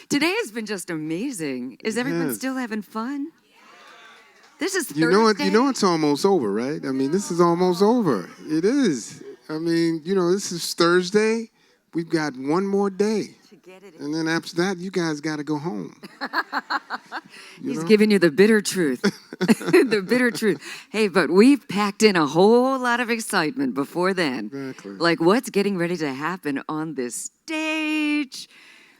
Today has been just amazing. Is everyone still having fun? This is Thursday. You know it's almost over, right? I mean, this is almost over. It is. I mean, this is Thursday. We've got one more day. And then after that, you guys got to go home. He's giving you the bitter truth. The bitter truth. Hey, but we've packed in a whole lot of excitement before then. Exactly. Like what's getting ready to happen on this stage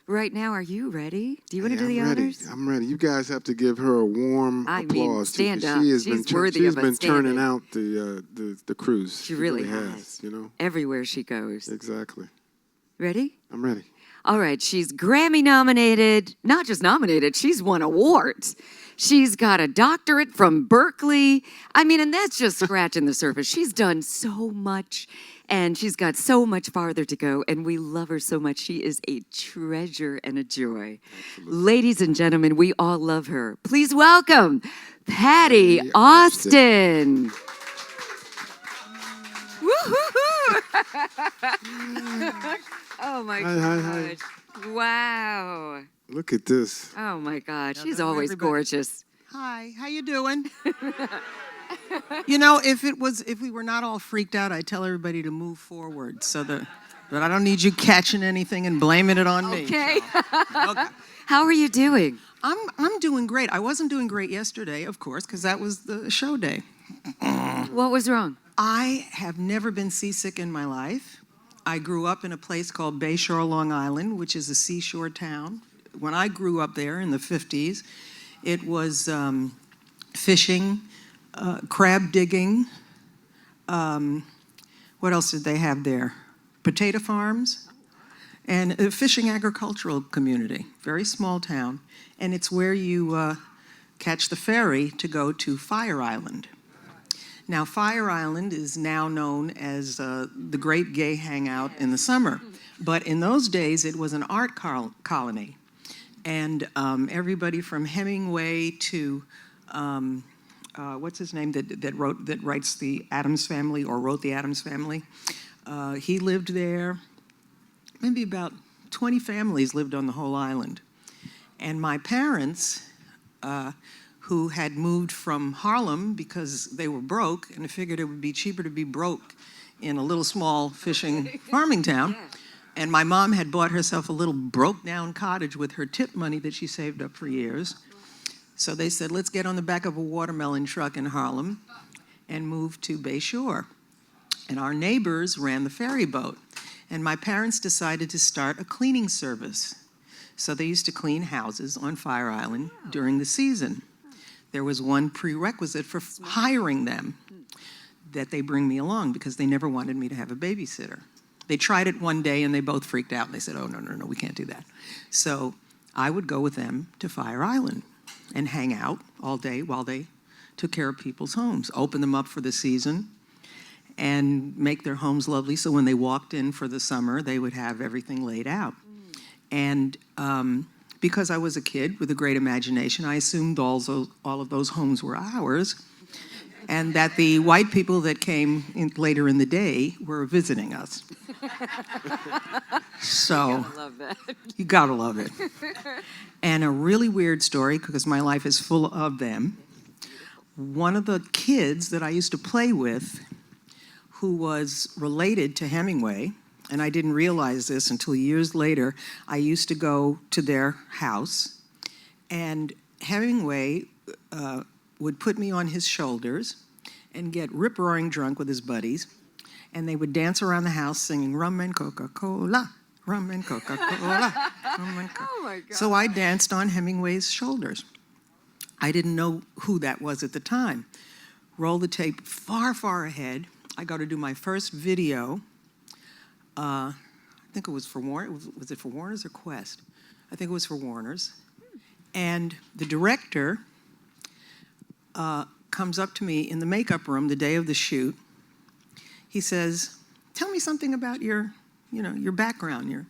right now. Are you ready? Do you want to do the honors? I'm ready. You guys have to give her a warm applause. Stand up. She's worthy of it. She's been turning out the cruise. She really has. Everywhere she goes. Exactly. Ready? I'm ready. All right, she's Grammy nominated, not just nominated, she's won awards. She's got a doctorate from Berkeley. I mean, and that's just scratching the surface. She's done so much, and she's got so much farther to go, and we love her so much. She is a treasure and a joy. Absolutely. Ladies and gentlemen, we all love her. Please welcome Patti Austin. Woo-hoo-hoo! Oh my gosh. Hi. Wow. Look at this. Oh my God. She's always gorgeous. Hi, how you doing? If we were not all freaked out, I'd tell everybody to move forward but I don't need you catching anything and blaming it on me. Okay. Okay. How are you doing? I'm doing great. I wasn't doing great yesterday, of course, because that was the show day. What was wrong? I have never been seasick in my life. I grew up in a place called Bayshore, Long Island, which is a seashore town. When I grew up there in the 50s, it was fishing, crab digging. What else did they have there? Potato farms and a fishing agricultural community. Very small town. And it's where you catch the ferry to go to Fire Island. Now, Fire Island is now known as the great gay hangout in the summer. But in those days, it was an art colony. And everybody from Hemingway to, what's his name that writes the Addams Family or wrote the Addams Family, he lived there. Maybe about 20 families lived on the whole island. And my parents, who had moved from Harlem because they were broke and figured it would be cheaper to be broke in a little small fishing farming town. And my mom had bought herself a little broke down cottage with her tip money that she saved up for years. So they said, let's get on the back of a watermelon truck in Harlem and move to Bayshore. And our neighbors ran the ferry boat. And my parents decided to start a cleaning service. So they used to clean houses on Fire Island during the season. There was one prerequisite for hiring them, that they bring me along because they never wanted me to have a babysitter. They tried it one day and they both freaked out and they said, oh, no, we can't do that. So I would go with them to Fire Island and hang out all day while they took care of people's homes, open them up for the season and make their homes lovely. So when they walked in for the summer, they would have everything laid out. And because I was a kid with a great imagination, I assumed all of those homes were ours, and that the white people that came in later in the day were visiting us. So, You gotta love that. You gotta love it. And a really weird story, because my life is full of them. One of the kids that I used to play with, who was related to Hemingway, and I didn't realize this until years later, I used to go to their house, and Hemingway would put me on his shoulders and get rip-roaring drunk with his buddies, and they would dance around the house singing rum and Coca-Cola, rum and Coca-Cola, rum and Coca-Cola. Oh my God. So I danced on Hemingway's shoulders. I didn't know who that was at the time. Roll the tape far, far ahead. I got to do my first video. I think it was for Warner. Was it for Warner's or Quest? I think it was for Warner's. And the director comes up to me in the makeup room the day of the shoot. He says, tell me something about your background.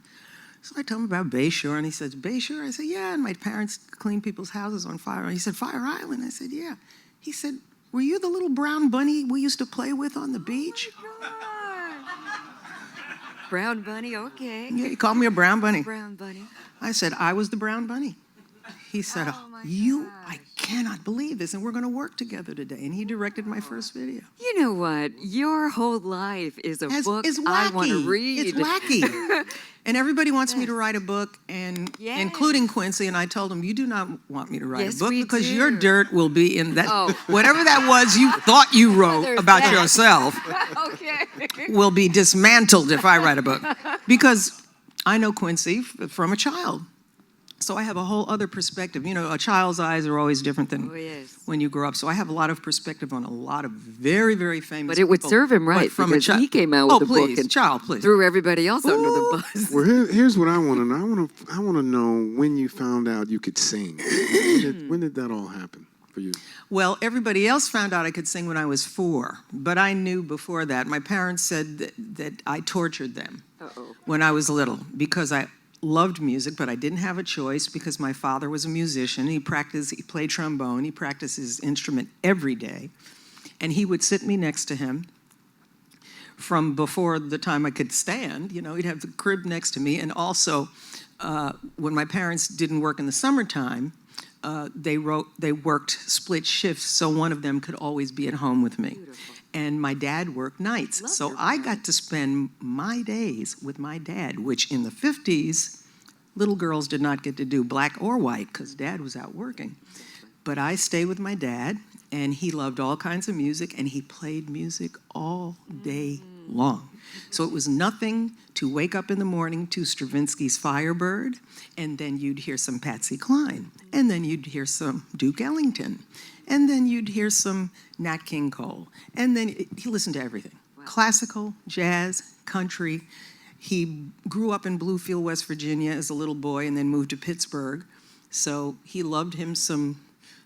So I tell him about Bayshore, and he says, Bayshore? I said, yeah, and my parents cleaned people's houses on Fire. He said, Fire Island? I said, yeah. He said, were you the little brown bunny we used to play with on the beach? Brown bunny, okay. Yeah, he called me a brown bunny. Brown bunny. I said, I was the brown bunny. He said, I cannot believe this, and we're going to work together today. And he directed my first video. You know what? Your whole life is a book It's I want to read. It's wacky. And everybody wants me to write a book, and including Quincy, and I told him, you do not want me to write a book because your dirt will be in that. Whatever that was you thought you wrote about yourself will be dismantled if I write a book. Because I know Quincy from a child. So I have a whole other perspective. You know, a child's eyes are always different than when you grow up. So I have a lot of perspective on a lot of very, very famous But it would people. serve him right, because he came out with a book and threw everybody else under the bus. Well, here's what I want to know. I want to know when you found out you could sing. When did that all happen for you? Well, everybody else found out I could sing when I was 4, but I knew before that. My parents said that I tortured them when I was little because I loved music, but I didn't have a choice because my father was a musician. He played trombone. He practiced his instrument every day. And he would sit me next to him from before the time I could stand. You know, he'd have the crib next to me. And also, when my parents didn't work in the summertime, they worked split shifts, so one of them could always be at home with me. Beautiful. And my dad worked nights. So I got to spend my days with my dad, which in the 50s, little girls did not get to do, black or white, because dad was out working. But I stayed with my dad, and he loved all kinds of music, and he played music all day long. So it was nothing to wake up in the morning to Stravinsky's Firebird, and then you'd hear some Patsy Cline, and then you'd hear some Duke Ellington, and then you'd hear some Nat King Cole. And then he listened to everything. Wow. Classical, jazz, country. He grew up in Bluefield, West Virginia as a little boy and then moved to Pittsburgh. So he loved him some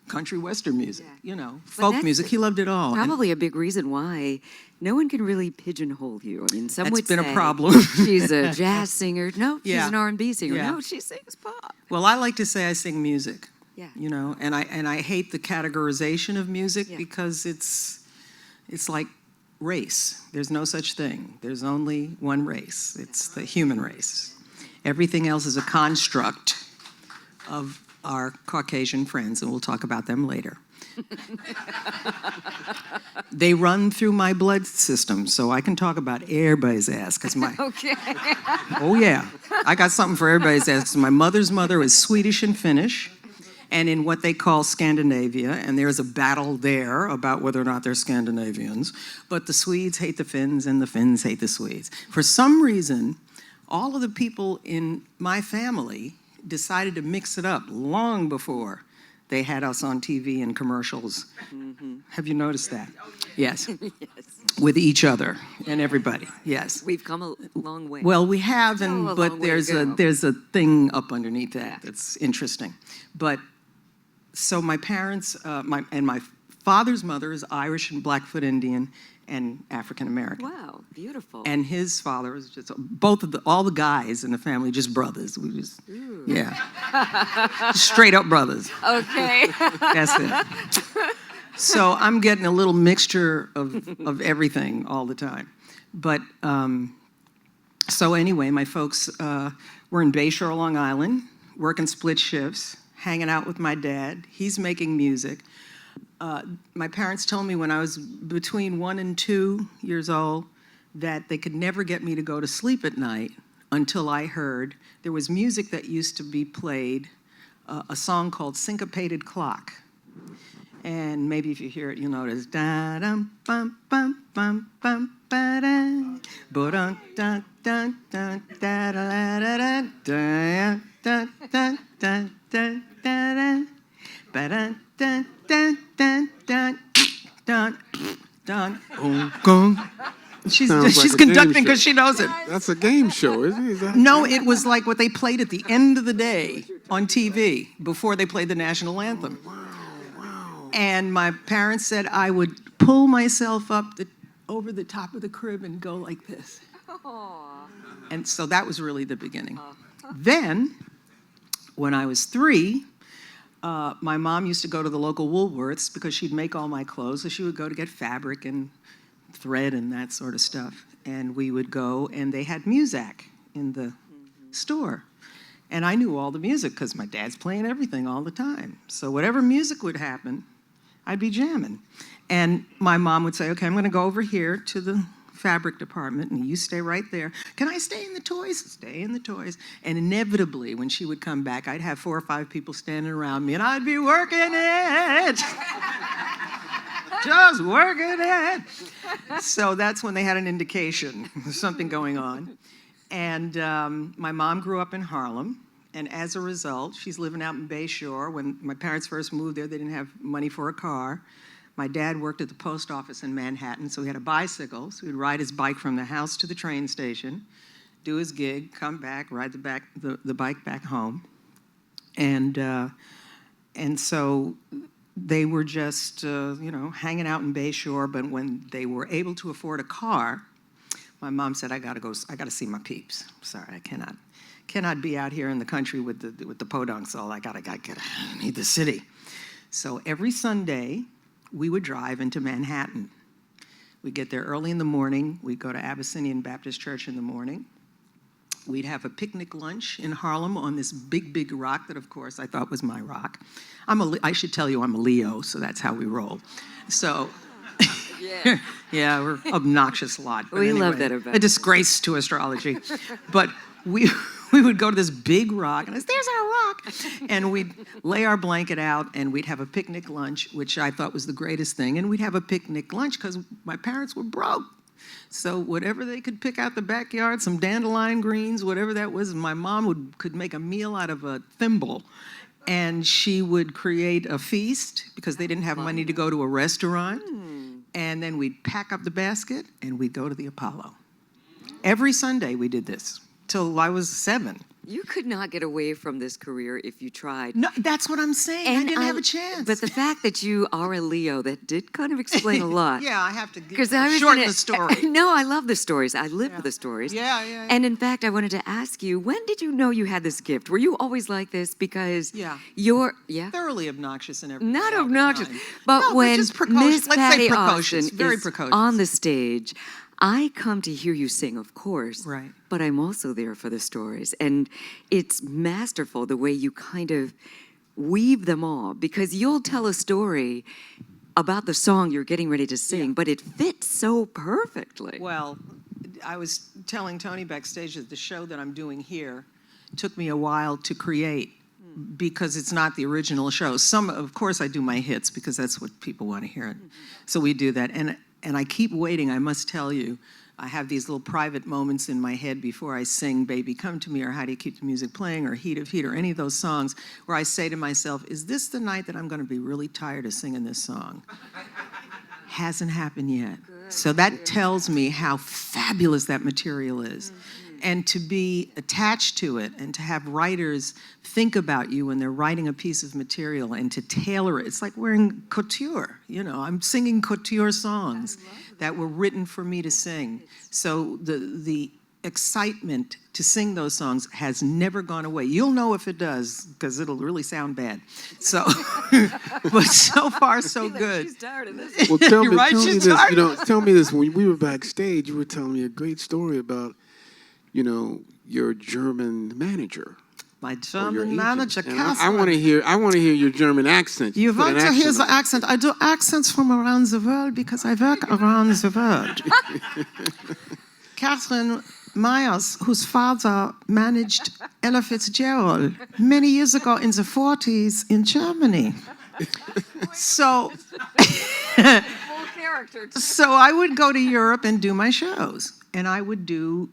country western music, you know, folk music. He loved it all. Probably a big reason why no one can really pigeonhole you. I mean, some would say that's been a problem. She's a jazz singer. No, she's an R&B singer. No, she sings pop. Well, I like to say I sing music. Yeah. You know, and I hate the categorization of music because it's like race. There's no such thing. There's only one race. It's the human race. Everything else is a construct of our Caucasian friends, and we'll talk about them later. They run through my blood system, so I can talk about everybody's ass. Oh yeah, I got something for everybody's ass. 'Cause my mother's mother is Swedish and Finnish, and in what they call Scandinavia, and there's a battle there about whether or not they're Scandinavians, but the Swedes hate the Finns and the Finns hate the Swedes. For some reason, all of the people in my family decided to mix it up long before they had us on TV and commercials. Have you noticed that? Yes. With each other and everybody, yes. We've come a long way. Well, we have, but there's a thing up underneath that that's interesting. But so my parents, my father's mother is Irish and Blackfoot Indian and African American. Wow, beautiful. And his father was just all the guys in the family, just brothers. We just, straight up brothers. Okay. That's it. So I'm getting a little mixture of everything all the time. But so anyway, my folks were in Bayshore, Long Island, working split shifts, hanging out with my dad. He's making music. My parents told me when I was between 1 and 2 years old that they could never get me to go to sleep at night until I heard there was music that used to be played, a song called Syncopated Clock. And maybe if you hear it, you'll notice da dum bum bum bum bum ba da ba dun dun dun dun da da da da da da da da da da ba dun dun dun dun dun dun dun dun. She's like conducting because she knows it. That's a game show, isn't it? Is that No, it was like what they played at the end of the day on TV before they played the national anthem. And my parents said I would pull myself up over the top of the crib and go like this. And so that was really the beginning. Then, when I was 3, my mom used to go to the local Woolworths because she'd make all my clothes. So she would go to get fabric and thread and that sort of stuff. And we would go, and they had Muzak in the store. And I knew all the music because my dad's playing everything all the time. So whatever music would happen, I'd be jamming. And my mom would say, okay, I'm going to go over here to the fabric department, and you stay right there. Can I stay in the toys? Stay in the toys. And inevitably, when she would come back, I'd have 4 or 5 people standing around me, and I'd be working it. Just working it. So that's when they had an indication, there's something going on. And my mom grew up in Harlem. And as a result, she's living out in Bayshore. When my parents first moved there, they didn't have money for a car. My dad worked at the post office in Manhattan, so he had a bicycle. So he'd ride his bike from the house to the train station, do his gig, come back, ride the bike back home. And so they were just, hanging out in Bayshore. But when they were able to afford a car, my mom said, I gotta see my peeps. Sorry, I cannot be out here in the country with the podunks all. I need the city. So every Sunday, we would drive into Manhattan. We'd get there early in the morning. We'd go to Abyssinian Baptist Church in the morning. We'd have a picnic lunch in Harlem on this big, big rock that, of course, I thought was my rock. I should tell you I'm a Leo, so that's how we roll. So, yeah, we're obnoxious lot. But We love that about a disgrace to astrology. But we would go to this big rock, and there's our rock. And we'd lay our blanket out, and we'd have a picnic lunch, which I thought was the greatest thing. And we'd have a picnic lunch because my parents were broke. So whatever they could pick out the backyard, some dandelion greens, whatever that was, my mom could make a meal out of a thimble. And she would create a feast because they didn't have money to go to a restaurant. And then we'd pack up the basket, and we'd go to the Apollo. Every Sunday we did this till I was 7. You could not get away from this career if you tried. No, that's what I'm saying. I didn't have a chance. But the fact that you are a Leo, that did kind of explain a lot. Yeah, I have to shorten the story. No, I love the stories. I live for the stories. Yeah. And in fact, I wanted to ask you, when did you know you had this gift? Were you always like this? Because you're thoroughly obnoxious in every way. Not all the obnoxious, time. but No, when just precocious. Miss Let's say Patti precocious. Austin Very is precocious. on the stage, I come to hear you sing, of course. Right. But I'm also there for the stories. And it's masterful the way you kind of weave them all, because you'll tell a story about the song you're getting ready to sing, but it fits so perfectly. Well, I was telling Tony backstage that the show that I'm doing here took me a while to create because it's not the original show. Of course, I do my hits because that's what people want to hear. So we do that. And I keep waiting, I must tell you. I have these little private moments in my head before I sing Baby Come to Me or How Do You Keep the Music Playing or Heat of Heat or any of those songs where I say to myself, is this the night that I'm going to be really tired of singing this song? Hasn't happened yet. So that tells me how fabulous that material is. And to be attached to it and to have writers think about you when they're writing a piece of material and to tailor it. It's like wearing couture, I'm singing couture songs that were written for me to sing. So the excitement to sing those songs has never gone away. You'll know if it does, because it'll really sound bad. So, but so far so good. She's tired of this. Well, tell me, Right, tell me she's this. tired. Tell me this. When we were backstage, you were telling me a great story about, your German manager. My or your German agent. manager, And Catherine. I want to hear your German accent. You Put an want to hear the on it. accent? I do accents from around the world because I work around the world. Catherine Myers, whose father managed Ella Fitzgerald many years ago in the 40s in Germany. So I would go to Europe and do my shows, and I would do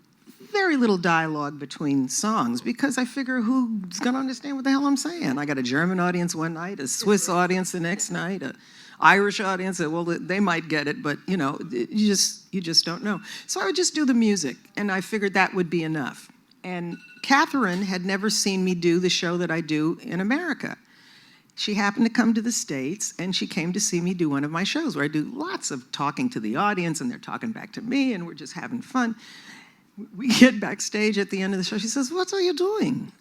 very little dialogue between songs because I figure who's going to understand what the hell I'm saying? I got a German audience one night, a Swiss audience the next night, an Irish audience. Well, they might get it, but you just don't know. So I would just do the music, and I figured that would be enough. And Catherine had never seen me do the show that I do in America. She happened to come to the States, and she came to see me do one of my shows where I do lots of talking to the audience, and they're talking back to me, and we're just having fun. We get backstage at the end of the show. She says, "What are you doing?"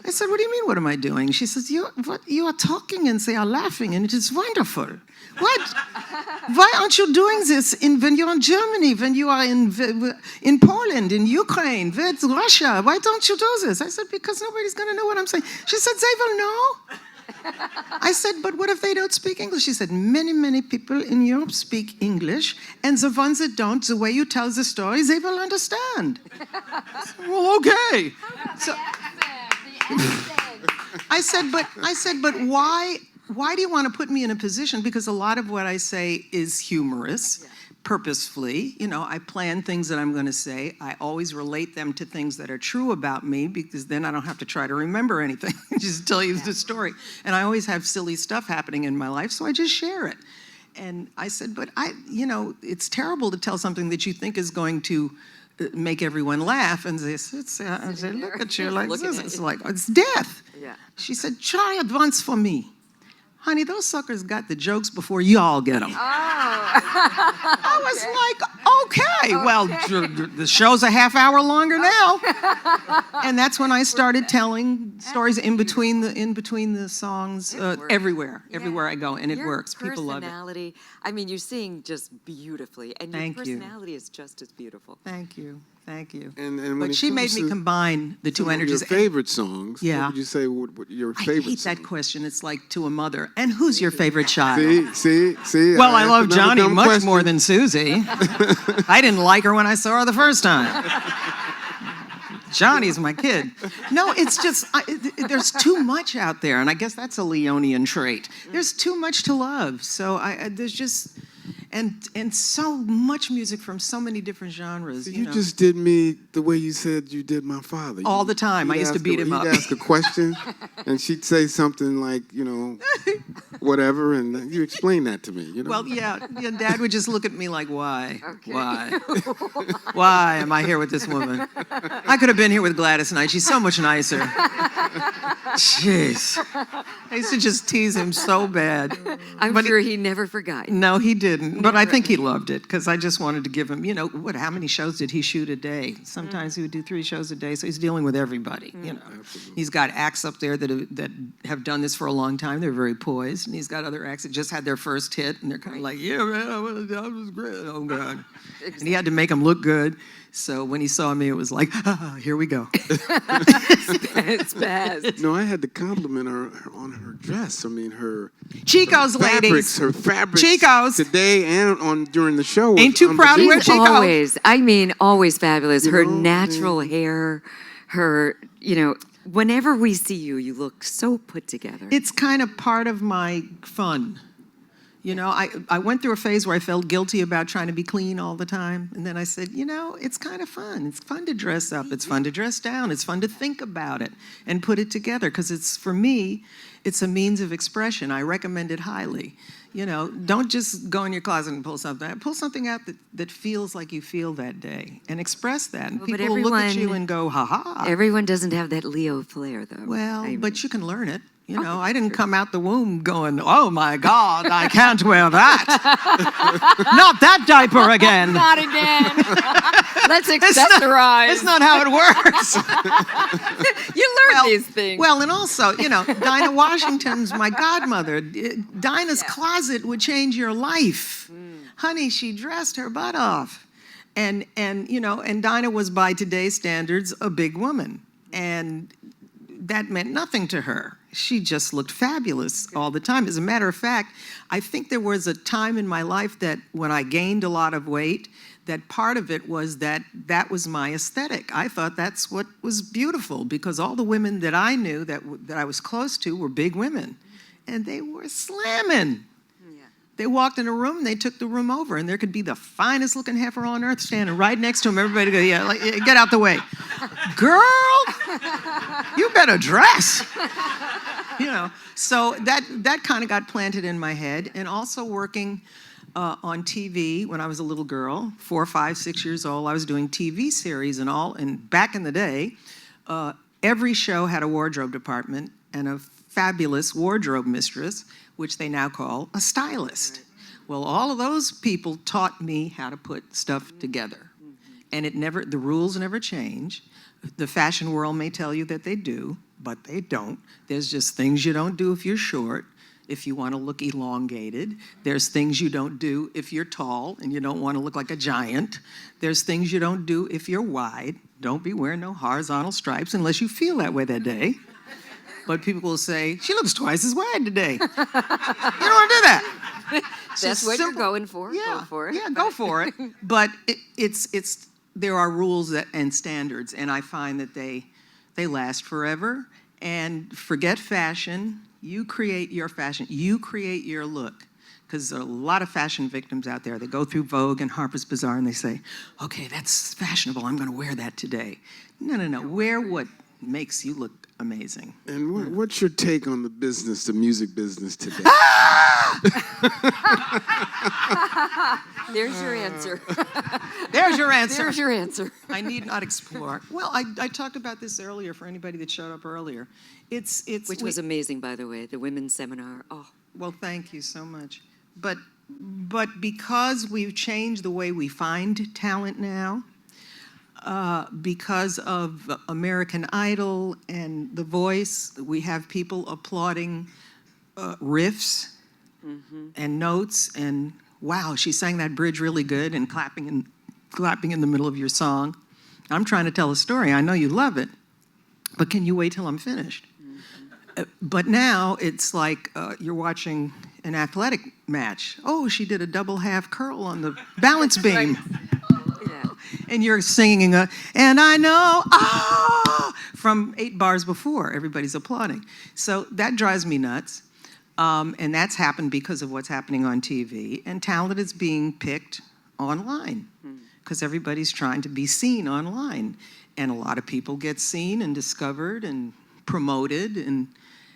I said, "What do you mean, what am I doing?" She says, you are talking and they are laughing, and it is wonderful. What? Why aren't you doing this when you're in Germany, when you are in Poland, in Ukraine, with Russia? Why don't you do this? I said, because nobody's going to know what I'm saying. She said, they will know. I said, but what if they don't speak English? She said, many people in Europe speak English, and the ones that don't, the way you tell the story, they will understand. Said, well, okay. So, I said, but why do you want to put me in a position? Because a lot of what I say is humorous, purposefully. You know, I plan things that I'm going to say. I always relate them to things that are true about me, because then I don't have to try to remember anything. Just tell you the story. And I always have silly stuff happening in my life, so I just share it. And I said, but it's terrible to tell something that you think is going to make everyone laugh, and they look at you like this. It's like, it's death. Yeah. She said, try it once for me. Honey, those suckers got the jokes before y'all get them. Oh. I was like, okay, well, the show's a half hour longer now. And that's when I started telling stories in between the songs everywhere I go, and it works. People love it. Personality, I mean, you sing just beautifully, and your personality is just as beautiful. Thank you. And but she made me combine the two energies. Your favorite songs? Yeah. What would you say? What your favorite? I hate that question. It's like to a mother. And who's your favorite child? See. Well, I love Johnny much more than Susie. I didn't like her when I saw her the first time. Johnny's my kid. No, it's just, there's too much out there, and I guess that's a Leonian trait. There's too much to love. So there's just, and so much music from so many different genres. You just did me the way you said you did my father. All the time. I used to beat him up. He'd ask a question, and she'd say something like, whatever, and you explain that to me. Well, yeah, Dad would just look at me like, why? Okay. Why? Why am I here with this woman? I could have been here with Gladys Knight. She's so much nicer. Jeez. I used to just tease him so bad. I'm sure he never forgot. No, he didn't. But I think he loved it, because I just wanted to give him, how many shows did he shoot a day? Sometimes he would do 3 shows a day, so he's dealing with everybody, Absolutely. He's got acts up there that have done this for a long time. They're very poised. And he's got other acts that just had their first hit, and they're kind of like, yeah, man, that was great. Oh, God. Exactly. And he had to make them look good. So when he saw me, it was like, here we go. It's bad. No, I had to compliment her on her dress. I mean, her Chico's ladies. Her fabrics. Chico's. Today and during the show. Ain't too proud to wear Chico's. Always fabulous. Her natural hair, her, whenever we see you, you look so put together. It's kind of part of my fun. I went through a phase where I felt guilty about trying to be clean all the time. And then I said, it's kind of fun. It's fun to dress up. It's fun to dress down. It's fun to think about it and put it together. Because for me, it's a means of expression. I recommend it highly. Don't just go in your closet and pull something out. Pull something out that feels like you feel that day and express that. And people will look at you and go, ha-ha. Everyone doesn't have that Leo flair, though. Well, but you can learn it. I didn't come out the womb going, oh, my God, I can't wear that. Not that diaper again. Not again. Let's accessorize. It's not how it works. You learn these things. Well, and also, Dinah Washington's my godmother. Dinah's closet would change your life. Honey, she dressed her butt off. And Dinah was, by today's standards, a big woman. And that meant nothing to her. She just looked fabulous all the time. As a matter of fact, I think there was a time in my life that when I gained a lot of weight, that part of it was that was my aesthetic. I thought that's what was beautiful, because all the women that I knew that I was close to were big women, and they were slamming. They walked in a room, and they took the room over, and there could be the finest looking heifer on earth standing right next to them. Everybody go, get out the way. Girl, you better dress. So that kind of got planted in my head. And also working on TV when I was a little girl, 4, 5, 6 years old, I was doing TV series and all. And back in the day, every show had a wardrobe department and a fabulous wardrobe mistress, which they now call a stylist. Right. Well, all of those people taught me how to put stuff together. And the rules never change. The fashion world may tell you that they do, but they don't. There's just things you don't do if you're short. if you want to look elongated. There's things you don't do if you're tall and you don't want to look like a giant. There's things you don't do if you're wide. Don't be wearing no horizontal stripes unless you feel that way that day. But people will say, she looks twice as wide today. You don't want to do that. That's what you're going for. Yeah, Go for it. yeah, go for it. But there are rules and standards, and I find that they last forever. And forget fashion. You create your fashion. You create your look. Because there are a lot of fashion victims out there. They go through Vogue and Harper's Bazaar and they say, okay, that's fashionable. I'm going to wear that today. No. Wear what makes you look amazing. And what's your take on the music business today? There's your answer. There's your answer. There's your answer. I need not explore. Well, I talked about this earlier for anybody that showed up earlier. Which was amazing, by the way, the women's seminar. Oh. Well, thank you so much. But because we've changed the way we find talent now, because of American Idol and The Voice, we have people applauding riffs and notes, and wow, she sang that bridge really good, and clapping in the middle of your song. I'm trying to tell a story. I know you love it, but can you wait till I'm finished? But now it's like you're watching an athletic match. Oh, she did a double half curl on the balance beam. Yeah. And you're singing and I know, from 8 bars before, everybody's applauding. So that drives me nuts. And that's happened because of what's happening on TV. And talent is being picked online because everybody's trying to be seen online. And a lot of people get seen and discovered and promoted. And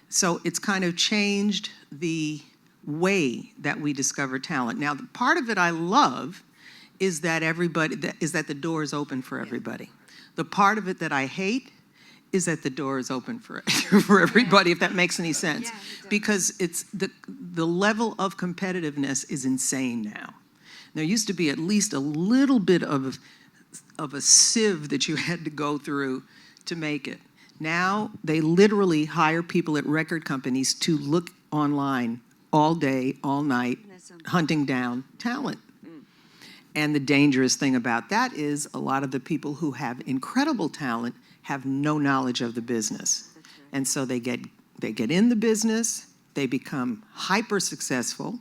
so it's kind of changed the way that we discover talent. Now, the part of it I love is that the door is open for everybody. The part of it that I hate is that the door is open for everybody, if that makes any sense. Because it's the level of competitiveness is insane now. There used to be at least a little bit of a sieve that you had to go through to make it. Now they literally hire people at record companies to look online all day, all night, hunting down talent. And the dangerous thing about that is a lot of the people who have incredible talent have no knowledge of the business. And so they get in the business, they become hyper successful,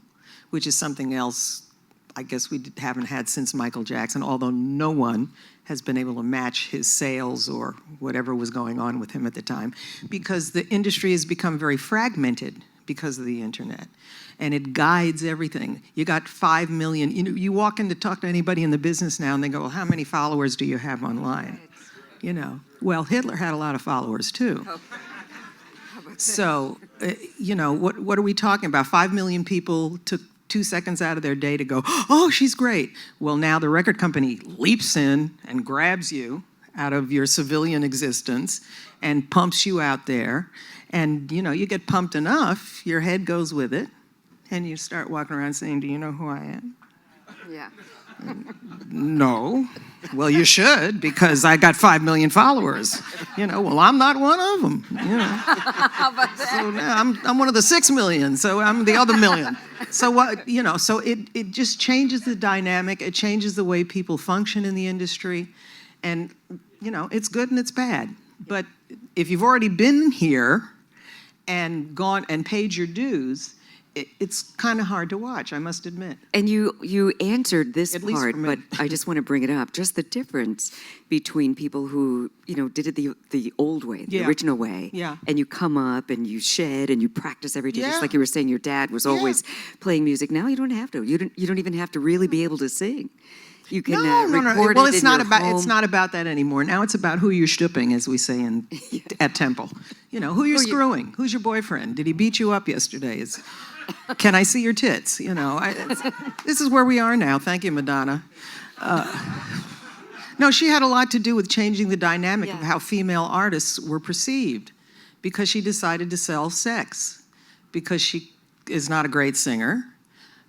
which is something else I guess we haven't had since Michael Jackson, although no one has been able to match his sales or whatever was going on with him at the time, because the industry has become very fragmented because of the internet. And it guides everything. You got 5 million, you walk in to talk to anybody in the business now and they go, well, how many followers do you have online? Well, Hitler had a lot of followers too. Oh. So, what are we talking about? 5 million people took 2 seconds out of their day to go, oh, she's great. Well, now the record company leaps in and grabs you out of your civilian existence and pumps you out there. And, you get pumped enough, your head goes with it, and you start walking around saying, do you know who I am? Yeah. No. Well, you should, because I got 5 million followers. Well, I'm not one of them. How about that? So now I'm one of the 6 million, so I'm the other million. So what, so it just changes the dynamic. It changes the way people function in the industry. And, it's good and it's bad. But if you've already been here and gone and paid your dues, it's kind of hard to watch, I must admit. And you answered this At least part, for me. but I just want to bring it up. Just the difference between people who, did it the old way, the Yeah. original way. Yeah. And you come up and you shed and you practice every day. Yeah. Just like you were saying, your dad was always playing music. Now you don't have to. You don't even have to really be able to sing. You can record Well, it it's in not your about home. it's not about that anymore. Now it's about who you're stooping, as we say at Temple. Who you're screwing. Who's your boyfriend? Did he beat you up yesterday? Can I see your tits? This is where we are now. Thank you, Madonna. No, she had a lot to do with changing the dynamic of how female artists were perceived, because she decided to sell sex, because she is not a great singer.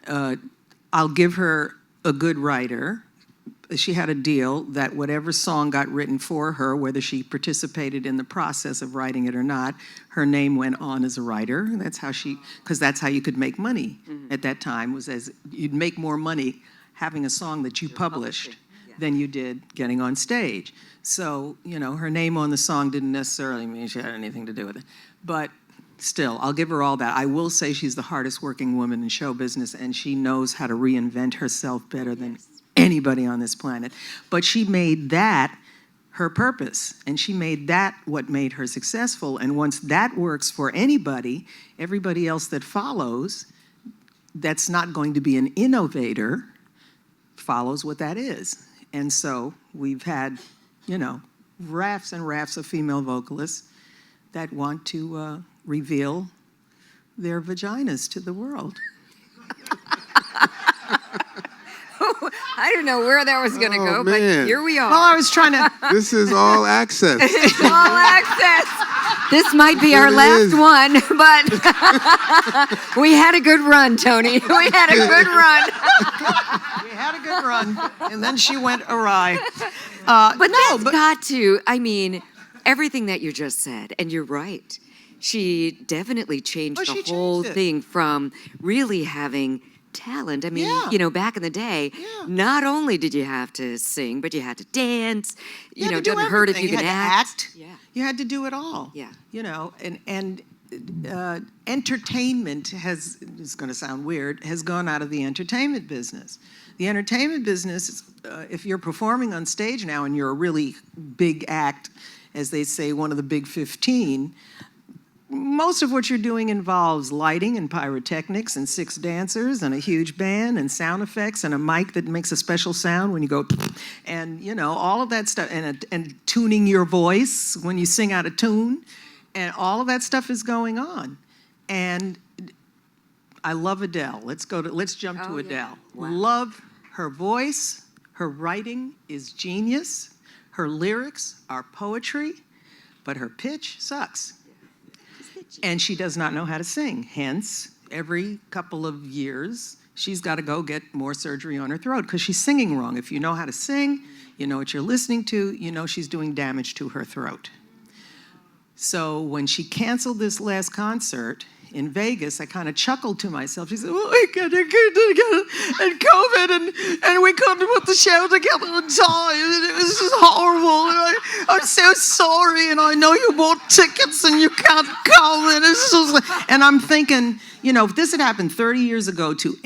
I'll give her a good writer. she had a deal that whatever song got written for her, whether she participated in the process of writing it or not, her name went on as a writer. That's how because that's how you could make money at that time, was as you'd make more money having a song that you published than you did getting on stage. So, her name on the song didn't necessarily mean she had anything to do with it. But still, I'll give her all that. I will say she's the hardest working woman in show business, and she knows how to reinvent herself better than anybody on this planet. But she made that her purpose, and she made that what made her successful. And once that works for anybody, everybody else that follows, that's not going to be an innovator, follows what that is. And so we've had, rafts and rafts of female vocalists that want to reveal their vaginas to the world. I don't know where that was going to go, but man. here we are. Well, I was trying to... This is all access. It's all access. This might be our last one, but we had a good run, Tony. We had a good run. We had a good run, and then she went awry. But got to, everything that you just said, and you're right. She definitely changed the whole thing from really having talent. Back in the day, not only did you have to sing, but you had to dance. It doesn't hurt if you can act. Yeah. You had to do it all. Yeah. And entertainment it's going to sound weird, has gone out of the entertainment business. The entertainment business, if you're performing on stage now and you're a really big act, as they say, one of the big 15, most of what you're doing involves lighting and pyrotechnics and 6 dancers and a huge band and sound effects and a mic that makes a special sound when you go, and all of that stuff, and tuning your voice when you sing out of tune, and all of that stuff is going on. And I love Adele. Let's jump to Adele. Wow. Love her voice. Her writing is genius. Her lyrics are poetry, but her pitch sucks. And she does not know how to sing. Hence, every couple of years, she's got to go get more surgery on her throat because she's singing wrong. If you know how to sing, you know what you're listening to, she's doing damage to her throat. So when she canceled this last concert in Vegas, I kind of chuckled to myself. She said, we got and COVID, and we couldn't put the show together in time, and it was just horrible, and I'm so sorry, and I know you bought tickets, and you can't come, and it's just, and I'm thinking, if this had happened 30 years ago to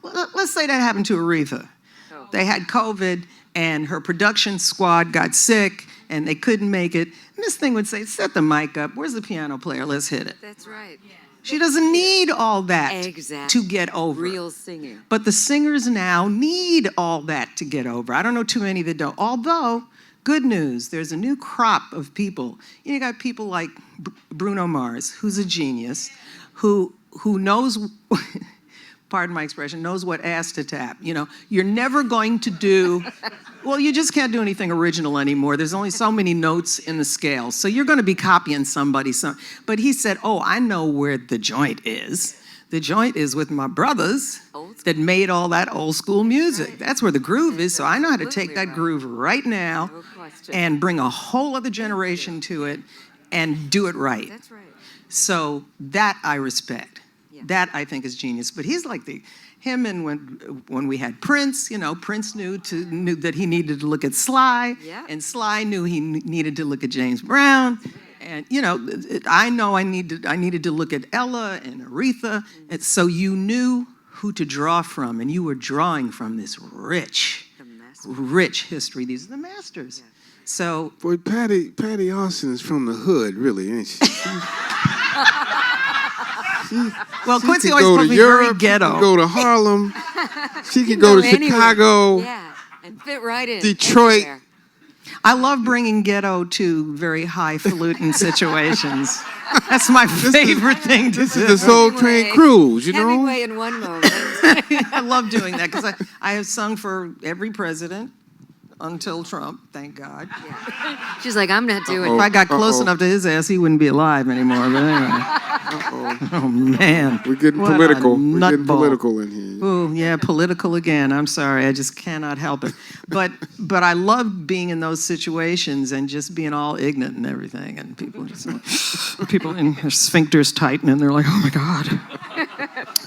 let's say that happened to Aretha. Oh. They had COVID, and her production squad got sick, and they couldn't make it. And this thing would say, set the mic up. Where's the piano player? Let's hit it. That's right. Yeah. She doesn't need all that to get over. Real singing. But the singers now need all that to get over. I don't know too many that don't. Although, good news, there's a new crop of people. You got people like Bruno Mars, who's a genius, who knows, pardon my expression, knows what ass to tap. You're never going to do... Well, you just can't do anything original anymore. There's only so many notes in the scale. So you're going to be copying somebody. But he said, I know where the joint is. The joint is with my brothers that made all that old school music. Right. That's where the groove is. So I know how to take that groove right now and bring a whole other generation to it and do it right. That's right. So that I respect. Yeah. That I think is genius. But he's like him, and when we had Prince, Prince knew that he needed to look at Sly, and Sly knew he needed to look at James Brown, and I know I needed to look at Ella and Aretha, and so you knew who to draw from, and you were drawing from this rich history. These are the masters. Yeah. So, boy, Patti Austin is from the hood, really, ain't she? Well, Quincy always supposed to be very ghetto. She can go to Harlem. She can go to Chicago. Yeah, and fit right in. Detroit. Anywhere. I love bringing ghetto to very highfalutin situations. That's my favorite thing to do. This is the Soul Train Cruise, Hemingway in one moment. I love doing that because I have sung for every president until Trump, thank God. She's like, I'm not doing If it. I got close enough to his ass, he wouldn't be alive anymore. But anyway. Oh, man. We're getting What a political. We're getting nutball. political in here. Oh, yeah, political again. I'm sorry. I just cannot help it. But I love being in those situations and just being all ignorant and everything. And people in their sphincters tighten and they're like, oh, my God.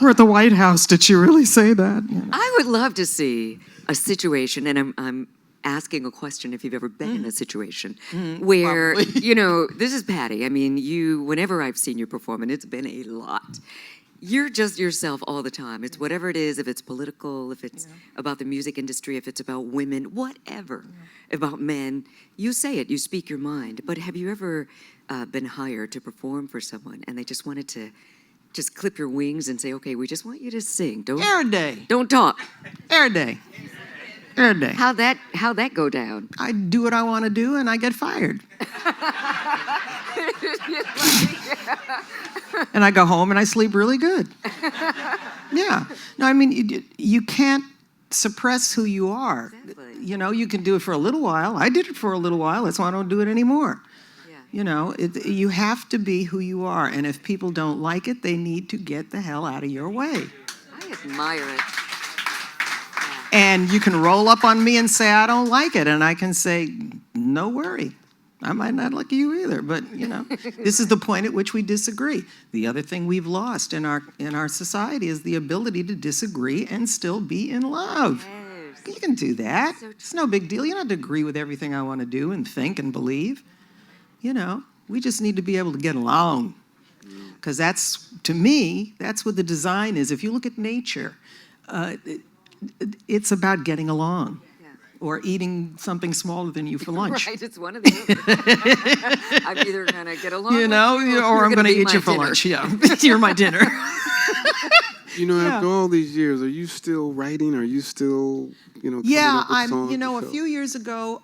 We're at the White House. Did she really say that? You know? I would love to see a situation, and I'm asking a question if you've ever been in a situation where, Probably. this is Patti. I mean, whenever I've seen you perform, and it's been a lot, you're just yourself all the time. It's whatever it is, if it's political, if it's about the music industry, if it's about women, whatever, about men, you say it, you speak your mind. But have you ever been hired to perform for someone, and they just wanted to just clip your wings and say, okay, we just want you to sing. Every day. Don't talk. Every day. Every day. How'd that go down? I do what I want to do and I get fired. And I go home and I sleep really good. Yeah. No, I mean, you can't suppress who you are. Exactly. You can do it for a little while. I did it for a little while. That's why I don't do it anymore. Yeah. You have to be who you are. And if people don't like it, they need to get the hell out of your way. I admire it. And you can roll up on me and say, I don't like it. And I can say, no worry. I might not like you either. But, this is the point at which we disagree. The other thing we've lost in our society is the ability to disagree and still be in love. Yes. You can do that. So It's no big deal. You don't have to agree with everything I want to do and think and believe. We just need to be able to get along. Because to me, that's what the design is. If you look at nature, it's about getting along. Yeah. Or eating something smaller than you for lunch. Right, it's one of the I'm either going to get along with you, or I'm going to eat you for dinner. lunch. Yeah, you're my dinner. After all these years, are you still writing? Are you still, coming Yeah, up with songs? a few years ago,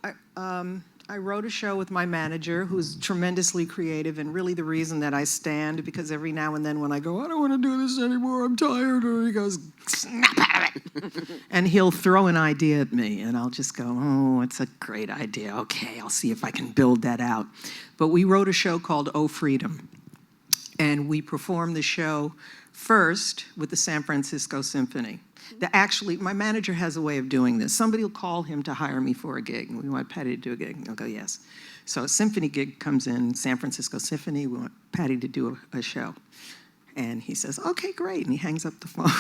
I wrote a show with my manager, who's tremendously creative, and really the reason that I stand, because every now and then when I go, I don't want to do this anymore, I'm tired, or he goes, snap out of it. And he'll throw an idea at me, and I'll just go, oh, it's a great idea. Okay, I'll see if I can build that out. But we wrote a show called Oh Freedom, and we performed the show first with the San Francisco Symphony. Actually, my manager has a way of doing this. Somebody will call him to hire me for a gig, and we want Patti to do a gig. And I'll go, yes. So a symphony gig comes in, San Francisco Symphony, we want Patti to do a show. And he says, okay, great. And he hangs up the phone.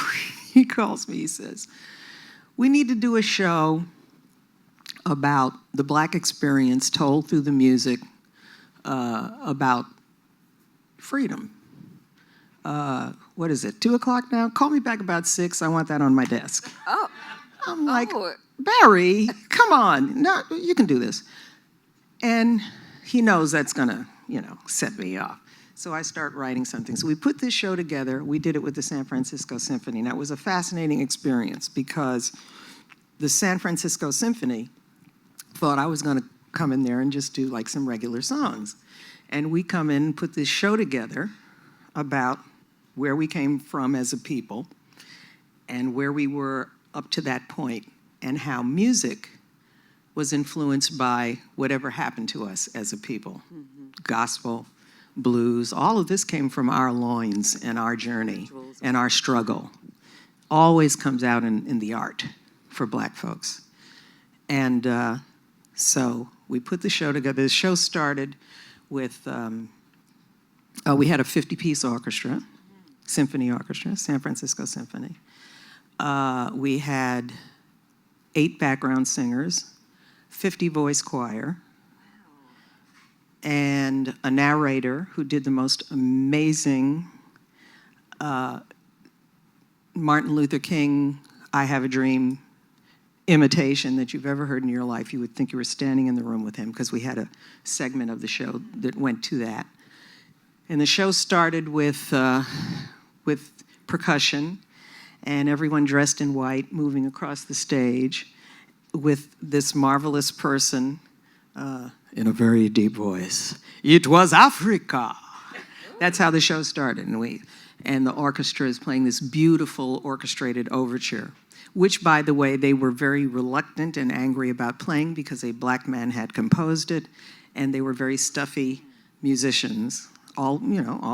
He calls me, he says, we need to do a show about the Black experience told through the music about freedom. What is it, 2 o'clock now? Call me back about 6. I want that on my desk. Oh. I'm like, Oh. Barry, come on. No, you can do this. And he knows that's going to, set me off. So I start writing something. So we put this show together. We did it with the San Francisco Symphony. Now, it was a fascinating experience because the San Francisco Symphony thought I was going to come in there and just do like some regular songs. And we come in and put this show together about where we came from as a people and where we were up to that point and how music was influenced by whatever happened to us as a people. Mm-hmm. Gospel, blues, all of this came from our loins and our journey and our struggle. Always comes out in the art for Black folks. And so we put the show together. The show started with, we had a 50-piece orchestra, symphony orchestra, San Francisco Symphony. We had 8 background singers, 50-voice choir, and a narrator who did the most amazing Martin Luther King, I Have a Dream imitation that you've ever heard in your life. You would think you were standing in the room with him because we had a segment of the show that went to that. And the show started with percussion and everyone dressed in white moving across the stage with this marvelous person in a very deep voice. It was Africa. That's how the show started, and the orchestra is playing this beautiful orchestrated overture, which, by the way, they were very reluctant and angry about playing because a black man had composed it, and they were very stuffy musicians, all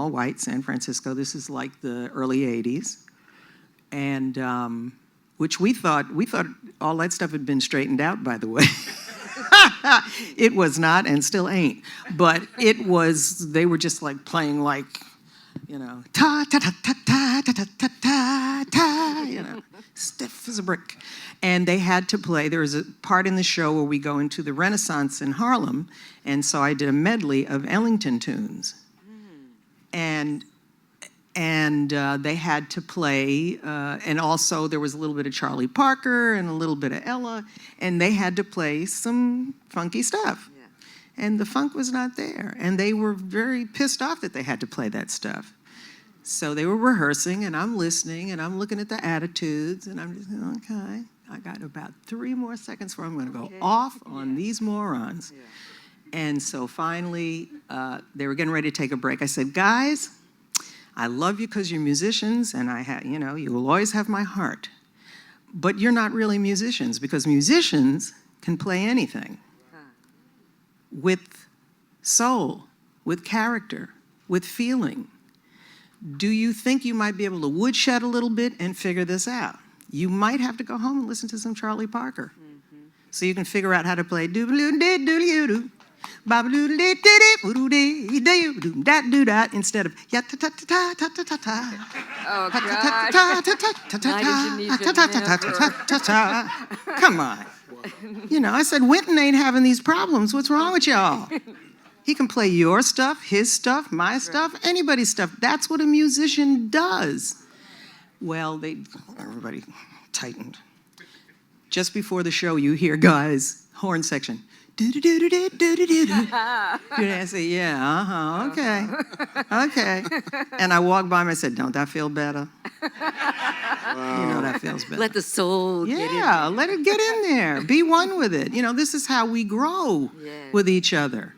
white, San Francisco. This is like the early 80s, and which we thought all that stuff had been straightened out, by the way. It was not, and still ain't. But they were just like playing like, ta ta ta ta ta ta ta ta ta ta, stiff as a brick. And they had to play. There was a part in the show where we go into the Renaissance in Harlem, and so I did a medley of Ellington tunes, and they had to play, and also there was a little bit of Charlie Parker and a little bit of Ella, and they had to play some funky stuff. Yeah. And the funk was not there, and they were very pissed off that they had to play that stuff. So they were rehearsing, and I'm listening, and I'm looking at the attitudes, and I'm just, okay, I got about 3 more seconds where I'm going to go off on these morons. Yeah. And so finally, they were getting ready to take a break. I said, guys, I love you because you're musicians, and you will always have my heart. But you're not really musicians, because musicians can play anything with soul, with character, with feeling. Do you think you might be able to woodshed a little bit and figure this out? You might have to go home and listen to some Charlie Parker, so you can figure out how to play doo-doo-doo-doo-doo-doo. Instead of come on. I said, Winton ain't having these problems. What's wrong with y'all? He can play your stuff, his stuff, my stuff, anybody's stuff. That's what a musician does. Well, everybody tightened. Just before the show, you hear guys, horn section. I say, yeah, okay. And I walked by him and I said, don't that feel better? Wow. That feels better. Let the soul get in there. Yeah, let it get in there. Be one with it. This is how we grow with each other.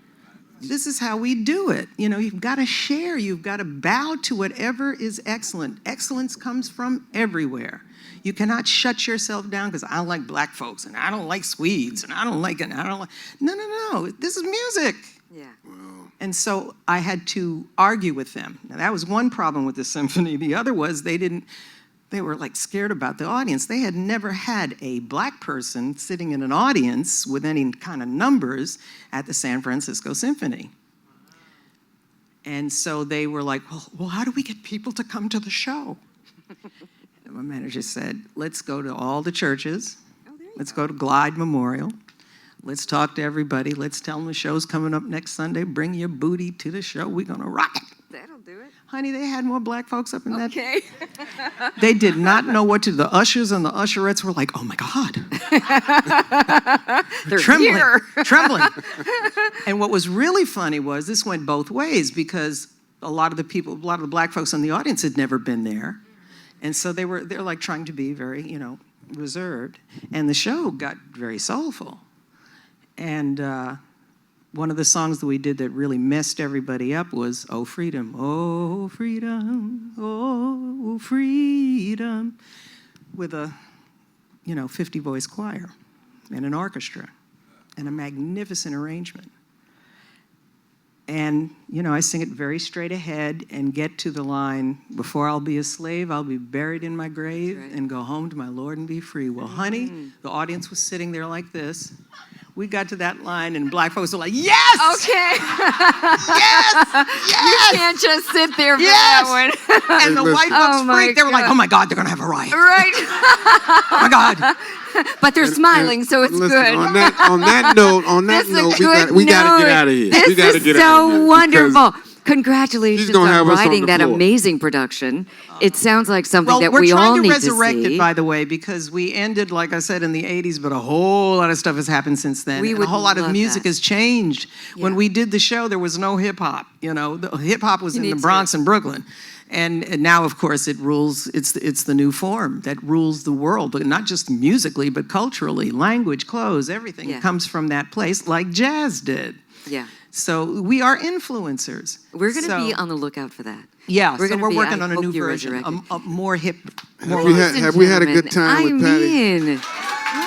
This is how we do it. You've got to share. You've got to bow to whatever is excellent. Excellence comes from everywhere. You cannot shut yourself down because I don't like black folks, and I don't like Swedes, and I don't like. No. This is music. Yeah. Wow. And so I had to argue with them. Now, that was one problem with the symphony. The other was they were like scared about the audience. They had never had a black person sitting in an audience with any kind of numbers at the San Francisco Symphony. And so they were like, well, how do we get people to come to the show? And my manager said, let's go to all the churches. Let's go to Glide Memorial. Let's talk to everybody. Let's tell them the show's coming up next Sunday. Bring your booty to the show. We're going to rock it. That'll do it. Honey, they had more black folks up in that. Okay. They did not know what to do. The ushers and the usherettes were like, oh my God. They're trembling, here. trembling. And what was really funny was this went both ways, because a lot of the black folks in the audience had never been there. And so they're like trying to be very, reserved. And the show got very soulful. And one of the songs that we did that really messed everybody up was "Oh Freedom, oh Freedom, oh Freedom," with a 50-voice choir and an orchestra and a magnificent arrangement. And I sing it very straight ahead and get to the line, "Before I'll be a slave, I'll be buried in my grave and go home to my Lord and be free." Well, honey, the audience was sitting there like this. We got to that line, and black folks were like, yes! Okay. Yes! You can't just sit there for that one. And the white folks freaked. They were like, oh my God, they're going to have a riot. Right. Oh my God. But they're smiling, so it's listen, good. On that note, we got to get out of here. This we gotta is get out of here so wonderful. Congratulations she's gonna have on us on writing the that floor. amazing production. It sounds like something that we're we all trying to need resurrect to see. it, by the way, because we ended, like I said, in the 80s, but a whole lot of stuff has happened since then. We and would a whole lot of love music that. has changed. Yeah. When we did the show, there was no hip-hop. The hip-hop was You in the need Bronx to- and Brooklyn. And now, of course, it rules. It's the new form that rules the world, but not just musically, but culturally. Language, clothes, everything Yeah. comes from that place, like jazz did. Yeah. So we are influencers. We're going to So- be on the lookout for that. Yeah, We're so gonna we're be- working I on a hope new you're version, resurrected. a more hip, more. Have we had a good time with Patti? I mean, Mwah,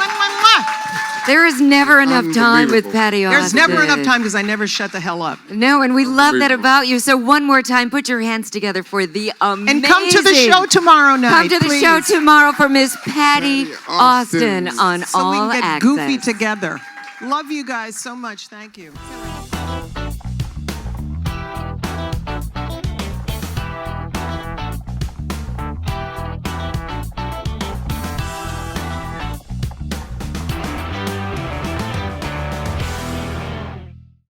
mwah, mwah. there is never enough time with Unbelievable. Patti Austin. There's never enough time because I never shut the hell up. No, and we love that Unbelievable. about you. So one more time, put your hands together for the amazing. And come to the show tomorrow night. Come to the please. show tomorrow for Miss Patti Patti Austin Austin. on So All we can get Access. goofy together. Love you guys so much. Thank you.